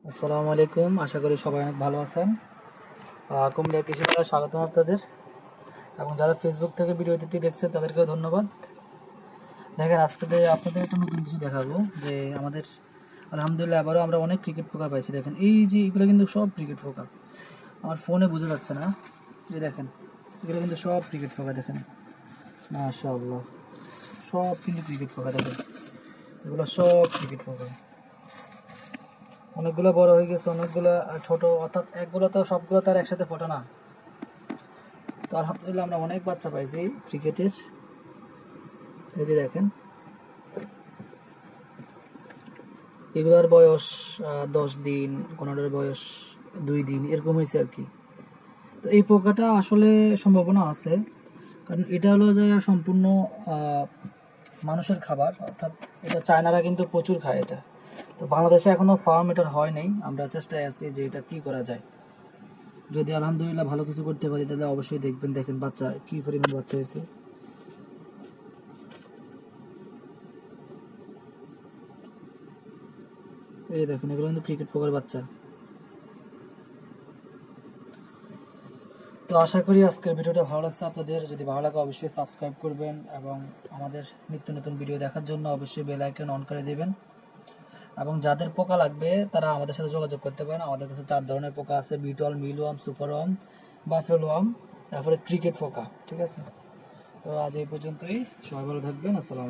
আসসালামু আলাইকুম, আশা করি সবাই অনেক ভালো আছেন। কুমিল্লার কৃষি মেলায় স্বাগতম আপনাদের। এবং যারা ফেসবুক থেকে ভিডিওটি দেখছেন তাদেরকেও ধন্যবাদ। দেখেন, আজকে আপনাদের একটা নতুন কিছু দেখাবো যে আমাদের আলহামদুলিল্লাহ আবারও আমরা অনেক ক্রিকেট পোকা পাইছি। দেখেন, এই যে এগুলো কিন্তু সব ক্রিকেট পোকা। আমার ফোনে বোঝা যাচ্ছে না, যে দেখেন এগুলো কিন্তু সব ক্রিকেট পোকা। দেখেন, মাশাআল্লাহ, সব কিন্তু ক্রিকেট পোকা। দেখেন, এগুলো সব ক্রিকেট পোকা। অনেকগুলো বড় হয়ে গেছে, অনেকগুলো ছোট, অর্থাৎ একগুলো তো সবগুলো তার একসাথে ফোটে না। তো আলহামদুলিল্লাহ আমরা অনেক বাচ্চা পাইছি ক্রিকেটের। এই যে দেখেন, এগুলোর বয়স 10 দিন, কোনোটার বয়স 2 দিন, এরকম হয়েছে আর কি। তো এই পোকাটা আসলে সম্ভাবনা আছে, কারণ এটা হলো যে সম্পূর্ণ মানুষের খাবার, অর্থাৎ এটা চায়নারা কিন্তু প্রচুর খায় এটা। তো বাংলাদেশে এখনো ফার্ম এটার হয় নাই, আমরা চেষ্টায় আছি যে এটা কি করা যায়। যদি আলহামদুলিল্লাহ ভালো কিছু করতে পারি তাহলে অবশ্যই দেখবেন। দেখেন বাচ্চা কি পরিমাণ বাচ্চা হয়েছে। এই দেখেন, এগুলো কিন্তু ক্রিকেট পোকার বাচ্চা। তো আশা করি আজকের ভিডিওটা ভালো লাগছে আপনাদের। যদি ভালো লাগে অবশ্যই সাবস্ক্রাইব করবেন এবং আমাদের নিত্য নতুন ভিডিও দেখার জন্য অবশ্যই বেল আইকন অন করে দেবেন। এবং যাদের পোকা লাগবে তারা আমাদের সাথে যোগাযোগ করতে পারেন। আমাদের কাছে 4 ধরনের পোকা আছে: বিটল, মিলওয়ার্ম, সুপারওয়ার্ম, বাফেলোয়ার্ম, তারপরে ক্রিকেট পোকা। ঠিক আছে, তো আজ এই পর্যন্তই। সবাই ভালো থাকবেন। আসসালাম।